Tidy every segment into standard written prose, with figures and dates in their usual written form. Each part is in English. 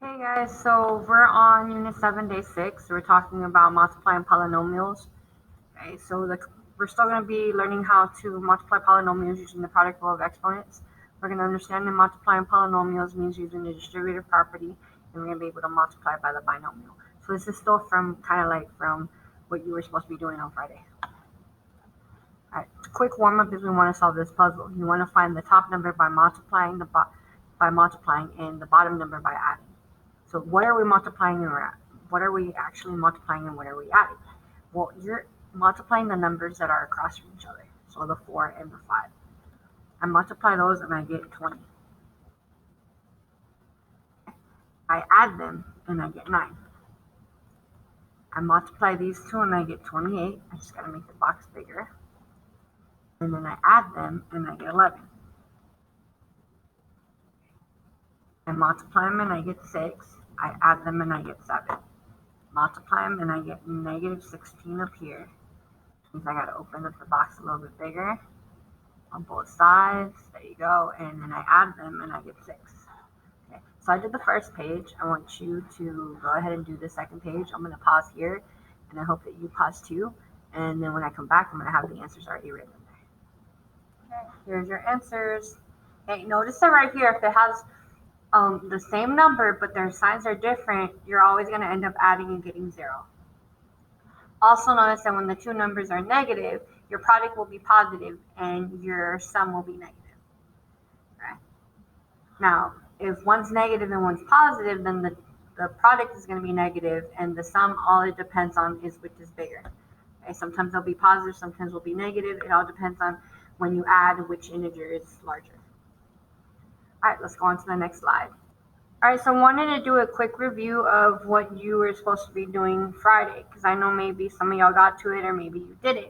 Hey guys, so we're on Unit 7, Day 6. We're talking about multiplying polynomials. Okay, so we're still going to be learning how to multiply polynomials using the product rule of exponents. We're going to understand that multiplying polynomials means using the distributive property, and we're going to be able to multiply by the binomial. So this is still from what you were supposed to be doing on Friday. Alright, quick warm-up is we want to solve this puzzle. You want to find the top number by multiplying and the bottom number by adding. So what are we multiplying and what are we actually multiplying and what are we adding? Well, you're multiplying the numbers that are across from each other. So the 4 and the 5. I multiply those and I get 20. I add them and I get 9. I multiply these two and I get 28. I just got to make the box bigger. And then I add them and I get 11. I multiply them and I get 6. I add them and I get 7. Multiply them and I get negative 16 up here. Means I got to open up the box a little bit bigger on both sides. There you go. And then I add them and I get 6. Okay. So I did the first page. I want you to go ahead and do the second page. I'm going to pause here and I hope that you pause too. And then when I come back, I'm going to have the answers already written there. Okay. Here's your answers. Okay. Notice that right here, if it has the same number, but their signs are different, you're always going to end up adding and getting 0. Also notice that when the two numbers are negative, your product will be positive and your sum will be negative. Okay. Now, if one's negative and one's positive, then the product is going to be negative and the sum, all it depends on is which is bigger. Okay. Sometimes they'll be positive, sometimes they'll be negative. It all depends on when you add which integer is larger. All right, let's go on to the next slide. All right, so I wanted to do a quick review of what you were supposed to be doing Friday, because I know maybe some of y'all got to it or maybe you didn't.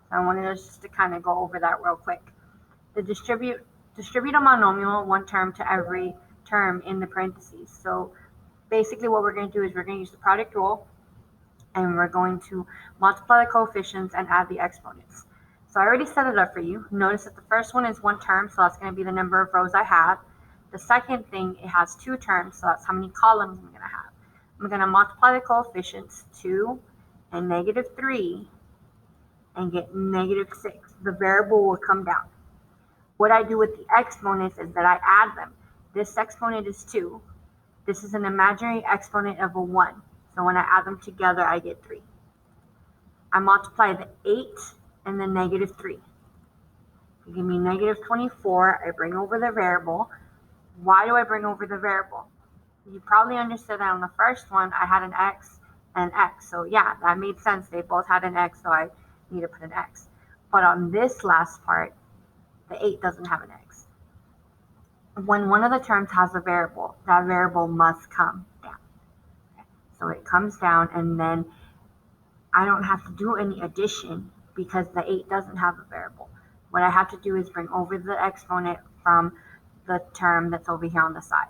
So I wanted us just to kind of go over that real quick. The distribute a monomial, one term to every term in the parentheses. So basically what we're going to do is we're going to use the product rule, and we're going to multiply the coefficients and add the exponents. So I already set it up for you. Notice that the first one is one term, so that's going to be the number of rows I have. The second thing, it has 2 terms, so that's how many columns I'm going to have. I'm going to multiply the coefficients 2 and negative 3 and get negative 6. The variable will come down. What I do with the exponents is that I add them. This exponent is 2. This is an imaginary exponent of a 1. So when I add them together, I get 3. I multiply the 8 and the negative 3. You give me negative 24. I bring over the variable. Why do I bring over the variable? You probably understood that on the first one, I had an x and an x. So yeah, that made sense. They both had an x, so I need to put an x. But on this last part, the 8 doesn't have an x. When one of the terms has a variable, that variable must come down. So it comes down, and then I don't have to do any addition because the 8 doesn't have a variable. What I have to do is bring over the exponent from the term that's over here on the side.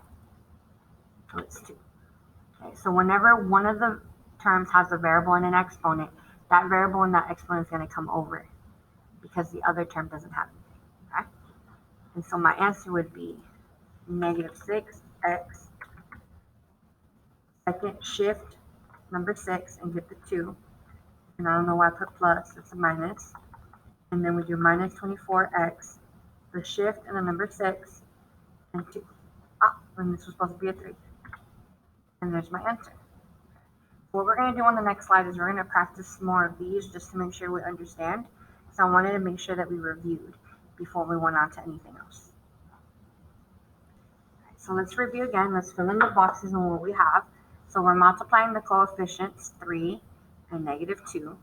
So it's 2. Okay, so whenever one of the terms has a variable and an exponent, that variable and that exponent is going to come over because the other term doesn't have anything. Okay? And so my answer would be negative 6x, second shift number 6 and get the 2. And I don't know why I put plus, it's a minus. And then we do minus 24x, the shift and the number 6, and 2. And this was supposed to be a 3. And there's my answer. What we're going to do on the next slide is we're going to practice more of these just to make sure we understand. So I wanted to make sure that we reviewed before we went on to anything else. Right, so let's review again. Let's fill in the boxes on what we have. So we're multiplying the coefficients 3 and negative 2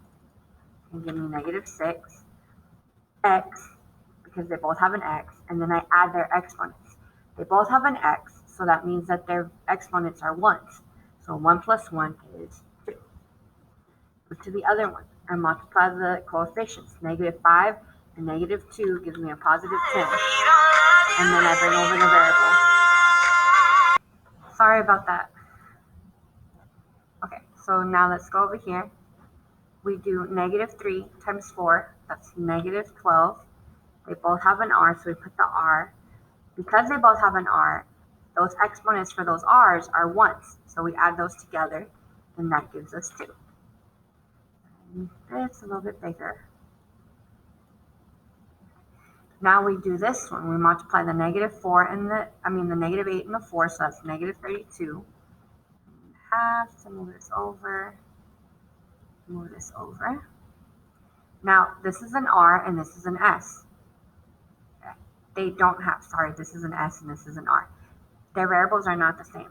and give me negative 6, x, because they both have an x, and then I add their exponents. They both have an x, so that means that their exponents are 1s. So 1 plus 1 is 2. Go to the other one. I multiply the coefficients. Negative 5 and negative 2 gives me a positive 10. And then I bring over the variable. Sorry about that. Okay, so now let's go over here. We do negative 3 times 4. That's negative 12. They both have an r, so we put the r. Because they both have an r, those exponents for those r's are ones. So we add those together, and that gives us 2. And it's a little bit bigger. Now we do this one. We multiply the -4 and the -8 and the 4, so that's -32. Have to move this over. Move this over. Now this is an R and this is an S. Okay. They don't have, sorry, this is an S and this is an R. Their variables are not the same.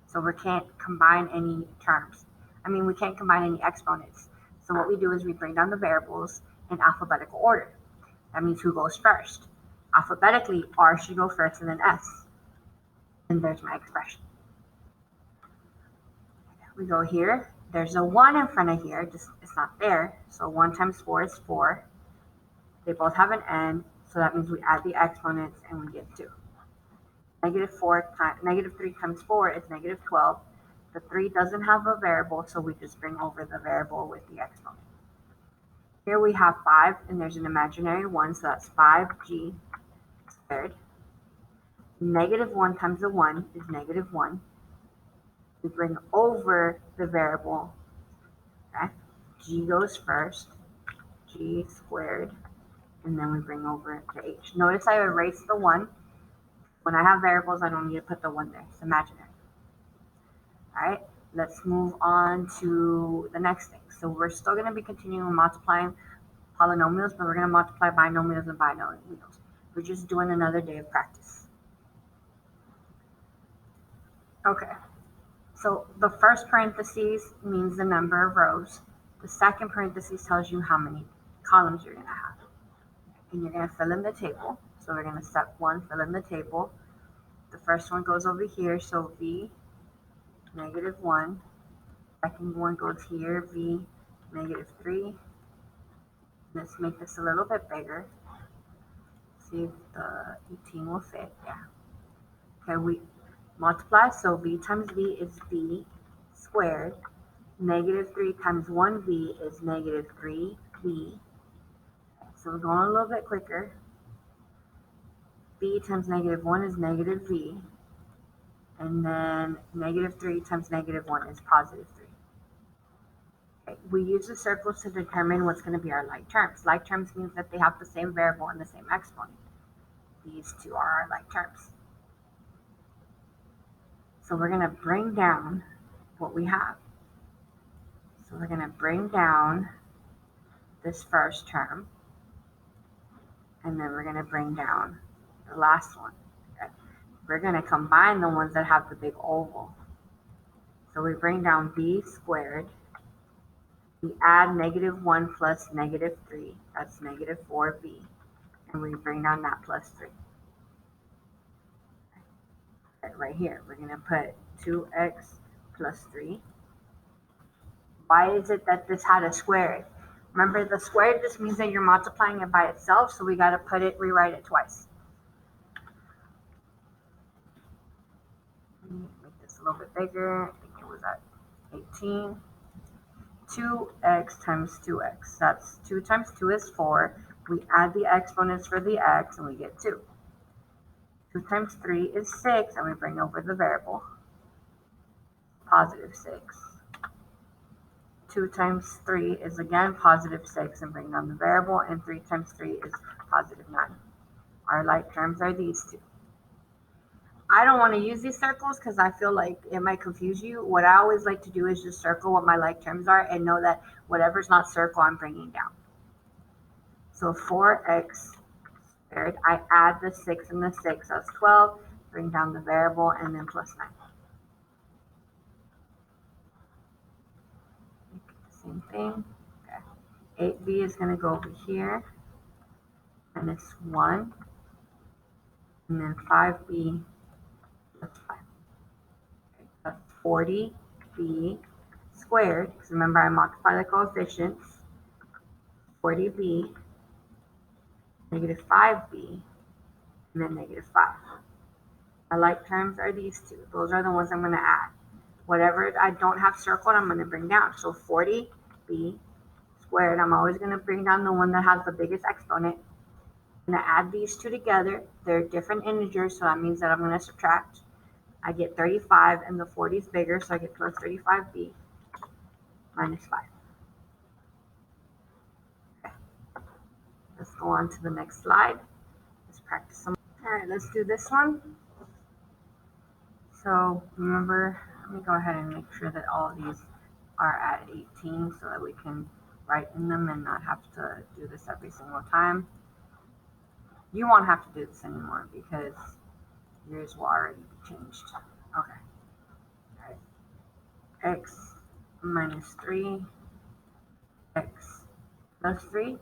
So we can't combine any terms. We can't combine any exponents. So what we do is we bring down the variables in alphabetical order. That means who goes first. Alphabetically, R should go first and then S. And there's my expression. We go here. There's a 1 in front of here. Just it's not there. So 1 times 4 is 4. They both have an N. So that means we add the exponents and we get 2. -3 times 4 is -12. The 3 doesn't have a variable, so we just bring over the variable with the exponent. Here we have 5, and there's an imaginary 1, so that's 5g squared. -1 times the 1 is -1. We bring over the variable. Okay? G goes first, g squared, and then we bring over the h. Notice I erased the 1. When I have variables, I don't need to put the 1 there. It's imaginary. All right, let's move on to the next thing. So we're still going to be continuing multiplying polynomials, but we're going to multiply binomials and binomials. We're just doing another day of practice. Okay, so the first parentheses means the number of rows. The second parentheses tells you how many columns you're going to have. And you're going to fill in the table. So we're going to step 1, fill in the table. The first one goes over here, so v, -1. Second one goes here, v, -3. Let's make this a little bit bigger. See if the 18 will fit. Yeah. Okay, we multiply, so v times v is v squared. -3 times 1v is -3v. So we're going a little bit quicker. V times -1 is -v. And then -3 times -1 is +3. Okay. We use the circles to determine what's going to be our like terms. Like terms means that they have the same variable and the same exponent. These two are our like terms. So we're going to bring down what we have. So we're going to bring down this first term. And then we're going to bring down the last one. Okay. We're going to combine the ones that have the big oval. So we bring down v squared. We add -1 plus -3. That's -4v. And we bring down that plus 3. Right here, we're going to put 2x plus 3. Why is it that this had a squared? Remember, the squared just means that you're multiplying it by itself, so we got to rewrite it twice. Make this a little bit bigger. I think it was at 18. 2x times 2x. That's 2 times 2 is 4. We add the exponents for the x, and we get 2. 2 times 3 is 6, and we bring over the variable. +6. 2 times 3 is again +6, and bring down the variable, and 3 times 3 is +9. Our like terms are these two. I don't want to use these circles because I feel like it might confuse you. What I always like to do is just circle what my like terms are and know that whatever's not circle, I'm bringing down. So 4x squared, I add the 6 and the 6, that's 12, bring down the variable, and then +9. Same thing. Okay. 8b is going to go over here, and it's 1, and then 5b plus 5. Okay, that's 40b squared, because remember I multiply the coefficients, 40b, -5b, and then -5. My like terms are these two. Those are the ones I'm going to add. Whatever I don't have circled, I'm going to bring down. So 40b squared, I'm always going to bring down the one that has the biggest exponent. I'm going to add these two together. They're different integers, so that means that I'm going to subtract. I get 35, and the 40 is bigger, so I get plus 35b minus 5. Okay. Let's go on to the next slide. Let's practice some. All right, let's do this one. So remember, let me go ahead and make sure that all of these are at 18 so that we can write in them and not have to do this every single time. You won't have to do this anymore because yours will already be changed. Okay. All right. X minus 3, x plus 3.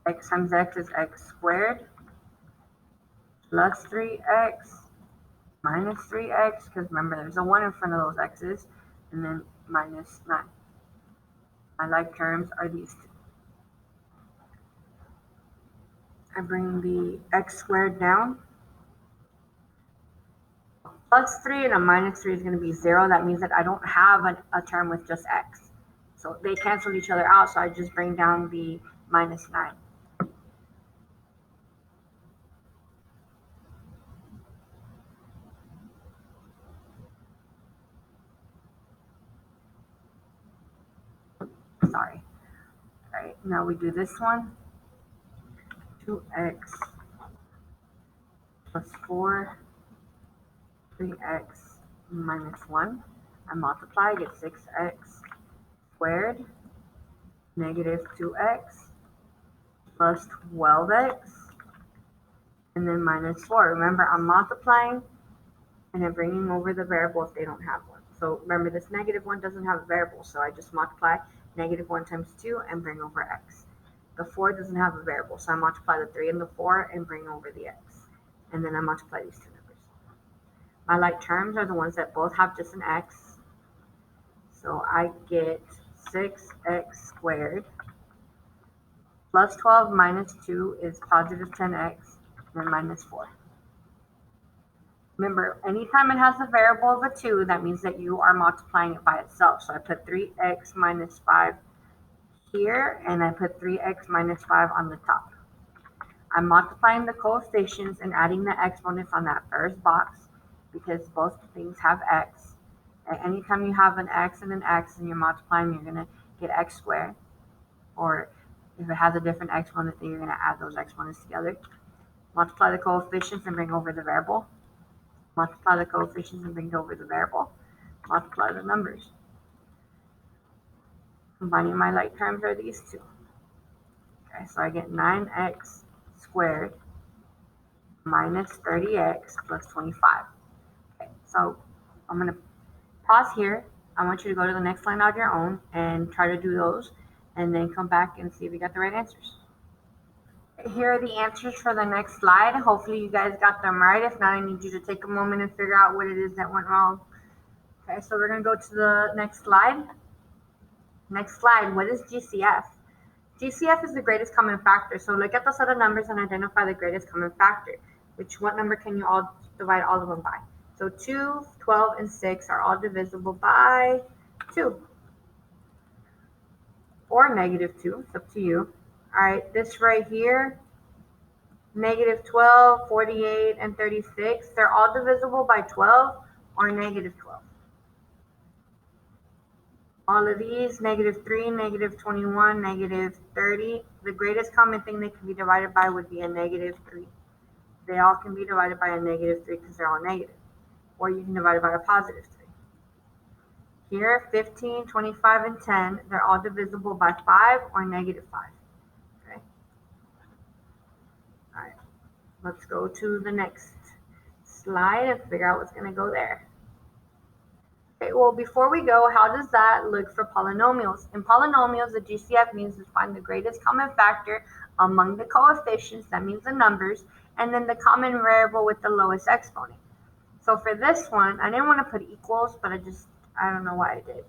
X times x is x squared plus 3x minus 3x, because remember there's a 1 in front of those x's, and then minus 9. My like terms are these two. I bring the x squared down. Plus 3 and a minus 3 is going to be 0. That means that I don't have a term with just x. So they cancel each other out, so I just bring down the minus 9. Sorry. All right, now we do this one. 2x plus 4, 3x minus 1. I multiply, I get 6x squared negative 2x plus 12x, and then minus 4. Remember, I'm multiplying and then bringing over the variable if they don't have one. So remember, this negative 1 doesn't have a variable, so I just multiply negative 1 times 2 and bring over x. The 4 doesn't have a variable, so I multiply the 3 and the 4 and bring over the x. And then I multiply these two numbers. My like terms are the ones that both have just an x. So I get 6x squared plus 12 minus 2 is positive 10x, then minus 4. Remember, anytime it has a variable of a 2, that means that you are multiplying it by itself. So I put 3x minus 5 here, and I put 3x minus 5 on the top. I'm multiplying the coefficients and adding the exponents on that first box because both things have x. And anytime you have an x and you're multiplying, you're going to get x squared. Or if it has a different exponent, then you're going to add those exponents together. Multiply the coefficients and bring over the variable. Multiply the coefficients and bring over the variable. Multiply the numbers. Combining my like terms are these two. Okay, so I get 9x squared minus 30x plus 25. Okay, so I'm going to pause here. I want you to go to the next line on your own and try to do those, and then come back and see if you got the right answers. Here are the answers for the next slide. Hopefully you guys got them right. If not, I need you to take a moment and figure out what it is that went wrong. Okay, so we're going to go to the next slide. Next slide, what is GCF? GCF is the greatest common factor. So look at the set of numbers and identify the greatest common factor. What number can you all divide all of them by? So 2, 12, and 6 are all divisible by 2. Or negative 2, it's up to you. All right, this right here, negative 12, 48, and 36, they're all divisible by 12 or negative 12. All of these, negative 3, negative 21, negative 30, the greatest common thing they can be divided by would be a negative 3. They all can be divided by a negative 3 because they're all negative. Or you can divide it by a positive 3. Here, 15, 25, and 10, they're all divisible by 5 or negative 5. Okay. All right. Let's go to the next slide and figure out what's going to go there. Okay, well, before we go, how does that look for polynomials? In polynomials, the GCF means to find the greatest common factor among the coefficients, that means the numbers, and then the common variable with the lowest exponent. So for this one, I didn't want to put equals, but I don't know why I did.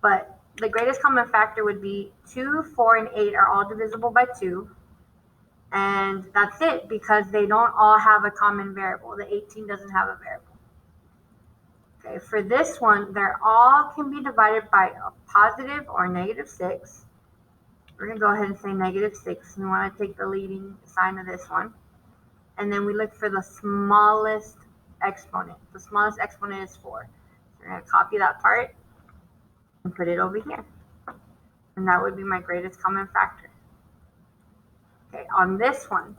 But the greatest common factor would be 2, 4, and 8 are all divisible by 2. And that's it, because they don't all have a common variable. The 18 doesn't have a variable. Okay, for this one, they're all can be divided by a positive or negative 6. We're going to go ahead and say negative 6. We want to take the leading sign of this one. And then we look for the smallest exponent. The smallest exponent is 4. So we're going to copy that part and put it over here. And that would be my greatest common factor. Okay, on this one,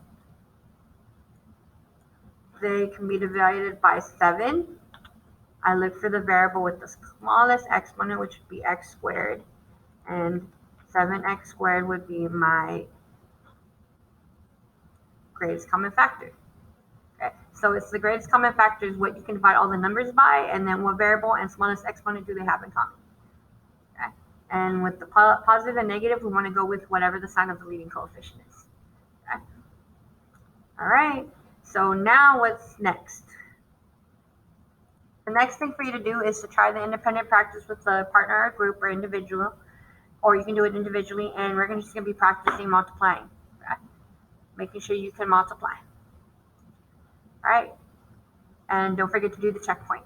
they can be divided by 7. I look for the variable with the smallest exponent, which would be x squared. And 7x squared would be my greatest common factor. Okay, so it's the greatest common factor is what you can divide all the numbers by, and then what variable and smallest exponent do they have in common. Okay, and with the positive and negative, we want to go with whatever the sign of the leading coefficient is. Okay. All right, so now what's next? The next thing for you to do is to try the independent practice with a partner or group or individual, or you can do it individually, and we're just going to be practicing multiplying. Okay? Making sure you can multiply. All right, and don't forget to do the checkpoint.